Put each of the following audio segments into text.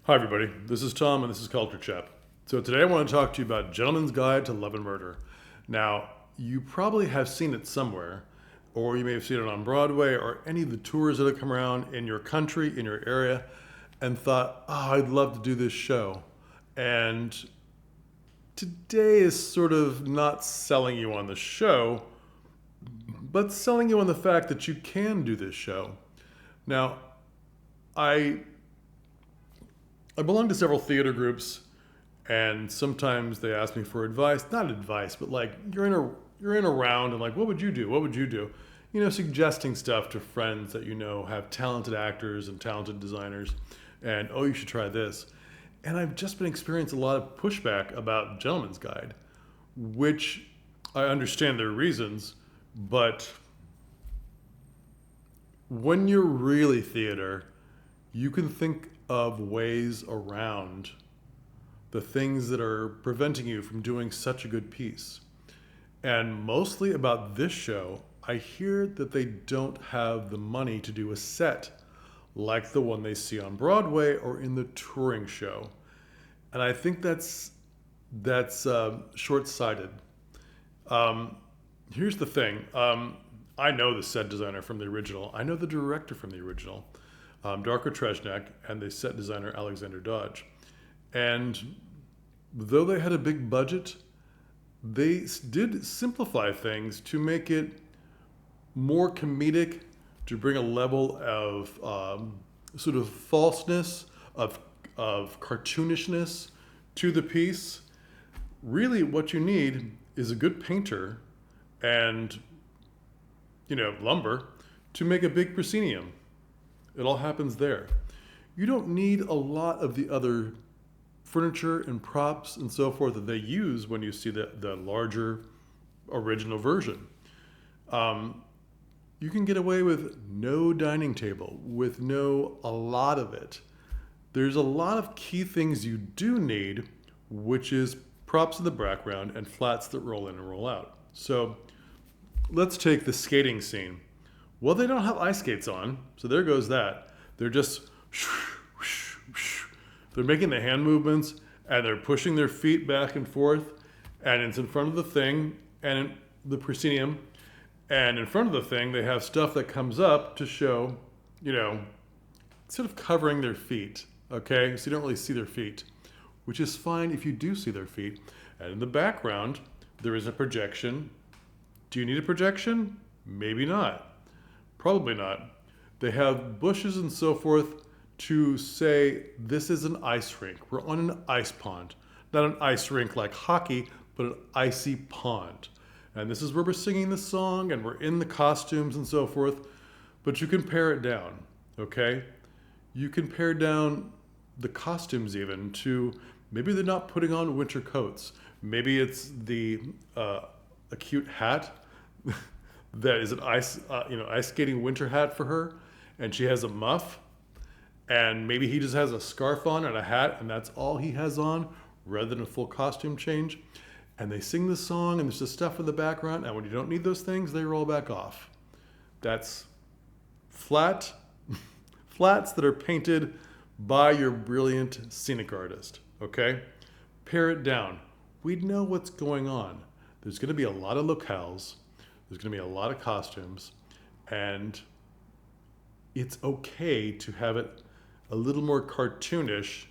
Hi everybody, this is Tom and this is Culture Chap. So today I want to talk to you about Gentleman's Guide to Love and Murder. Now, you probably have seen it somewhere, or you may have seen it on Broadway or any of the tours that have come around in your country, in your area, and thought, oh, I'd love to do this show. And today is sort of not selling you on the show, but selling you on the fact that you can do this show. Now, I belong to several theater groups, and sometimes they ask me for advice. Not advice, but like you're in a round, and like, what would you do? What would you do? You know, suggesting stuff to friends that you know have talented actors and talented designers, and oh, you should try this. And I've just been experiencing a lot of pushback about Gentleman's Guide, which I understand their reasons, but when you're really theater, you can think of ways around the things that are preventing you from doing such a good piece. And mostly about this show, I hear that they don't have the money to do a set like the one they see on Broadway or in the touring show. And I think that's short-sighted. Here's the thing. I know the set designer from the original. I know the director from the original. Darko Trejnek, and the set designer Alexander Dodge. And though they had a big budget, they did simplify things to make it more comedic, to bring a level of sort of falseness, of cartoonishness to the piece. Really, what you need is a good painter and, lumber to make a big proscenium. It all happens there. You don't need a lot of the other furniture and props and so forth that they use when you see the larger original version. You can get away with no dining table, with a lot of it. There's a lot of key things you do need, which is props in the background and flats that roll in and roll out. So let's take the skating scene. Well, they don't have ice skates on, so there goes that. They're just, they're making the hand movements, and they're pushing their feet back and forth, and it's in front of the thing, and in the proscenium, and in front of the thing, they have stuff that comes up to show, sort of covering their feet, okay? So you don't really see their feet, which is fine if you do see their feet. And in the background, there is a projection. Do you need a projection? Maybe not. Probably not. They have bushes and so forth to say this is an ice rink. We're on an ice pond. Not an ice rink like hockey, but an icy pond. And this is where we're singing the song and we're in the costumes and so forth. But you can pare it down, okay? You can pare down the costumes even to maybe they're not putting on winter coats. Maybe it's the a cute hat that is an ice skating winter hat for her, and she has a muff, and maybe he just has a scarf on and a hat, and that's all he has on, rather than a full costume change. And they sing the song, and there's just stuff in the background, and when you don't need those things, they roll back off. That's flats that are painted by your brilliant scenic artist, okay? Pare it down. We know what's going on. There's going to be a lot of locales. There's going to be a lot of costumes, and it's okay to have it a little more cartoonish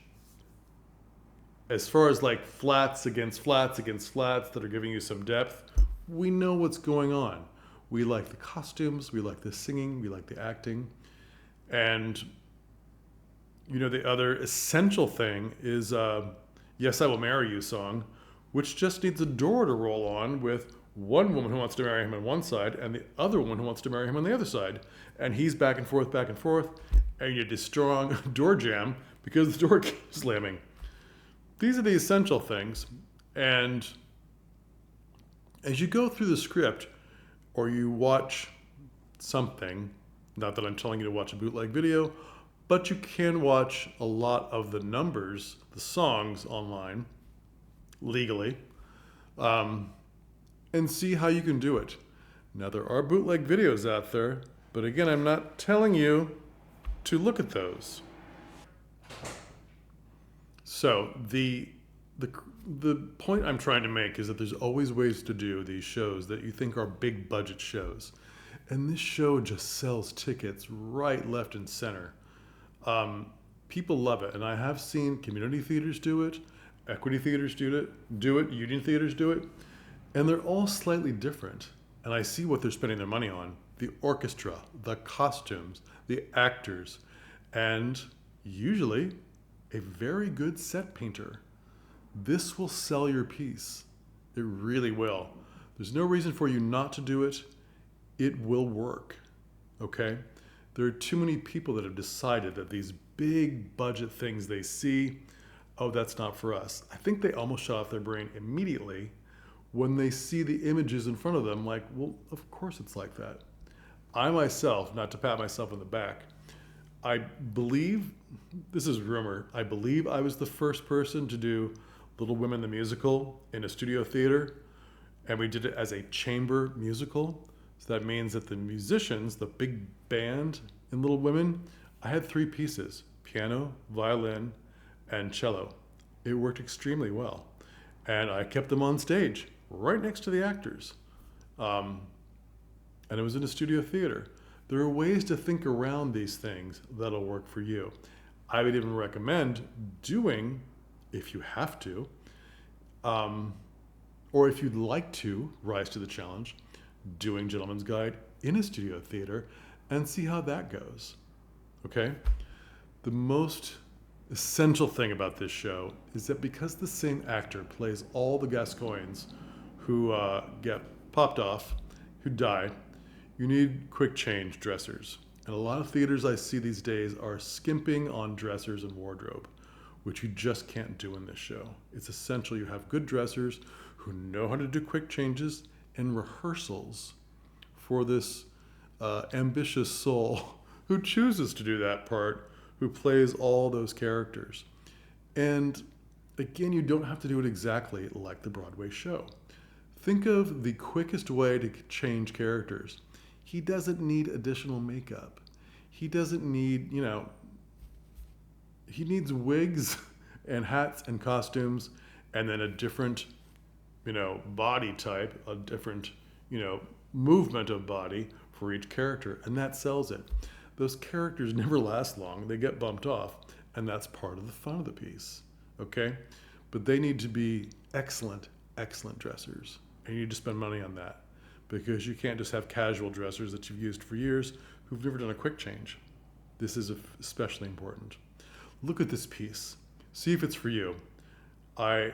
as far as like flats against flats that are giving you some depth. We know what's going on. We like the costumes, we like the singing, we like the acting. And, the other essential thing is Yes, I Will Marry You song, which just needs a door to roll on with one woman who wants to marry him on one side and the other woman who wants to marry him on the other side. And he's back and forth, and you need a strong door jam because the door keeps slamming. These are the essential things. And as you go through the script or you watch something, not that I'm telling you to watch a bootleg video, but you can watch a lot of the numbers, the songs online, legally, and see how you can do it. Now, there are bootleg videos out there, but again, I'm not telling you to look at those. So the the point I'm trying to make is that there's always ways to do these shows that you think are big budget shows, and this show just sells tickets right, left, and center. Um, People love it, and I have seen community theaters do it, equity theaters do it, union theaters do it, and they're all slightly different. And I see what they're spending their money on: the orchestra, the costumes, the actors, and usually a very good set painter. This will sell your piece. It really will. There's no reason for you not to do it. It will work. Okay? There are too many people that have decided that these big budget things they see, oh, that's not for us. I think they almost shut off their brain immediately when they see the images in front of them, like, well, of course it's like that. I myself, not to pat myself on the back, I believe, this is rumor, I believe I was the first person to do Little Women the musical in a studio theater, and we did it as a chamber musical. So that means that the musicians, the big band in Little Women, I had three pieces: piano, violin, and cello. It worked extremely well. And I kept them on stage right next to the actors. And it was in a studio theater. There are ways to think around these things that'll work for you. I would even recommend doing, if you have to, or if you'd like to rise to the challenge, doing Gentleman's Guide in a studio theater and see how that goes. Okay? The most essential thing about this show is that because the same actor plays all the Gascoignes who get popped off, who die, you need quick change dressers. And a lot of theaters I see these days are skimping on dressers and wardrobe, which you just can't do in this show. It's essential you have good dressers who know how to do quick changes and rehearsals for this ambitious soul who chooses to do that part, who plays all those characters. And again, you don't have to do it exactly like the Broadway show. Think of the quickest way to change characters. He doesn't need additional makeup. He doesn't need, he needs wigs and hats and costumes and then a different, body type, a different, movement of body for each character. And that sells it. Those characters never last long. They get bumped off. And that's part of the fun of the piece. Okay? But they need to be excellent, excellent dressers. And you need to spend money on that. Because you can't just have casual dressers that you've used for years who've never done a quick change. This is especially important. Look at this piece. See if it's for you. I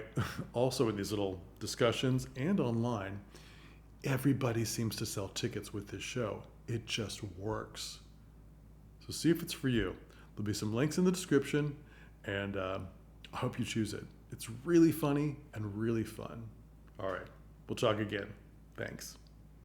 also, in these little discussions and online, everybody seems to sell tickets with this show. It just works. So see if it's for you. There'll be some links in the description, and I hope you choose it. It's really funny and really fun. All right, we'll talk again. Thanks.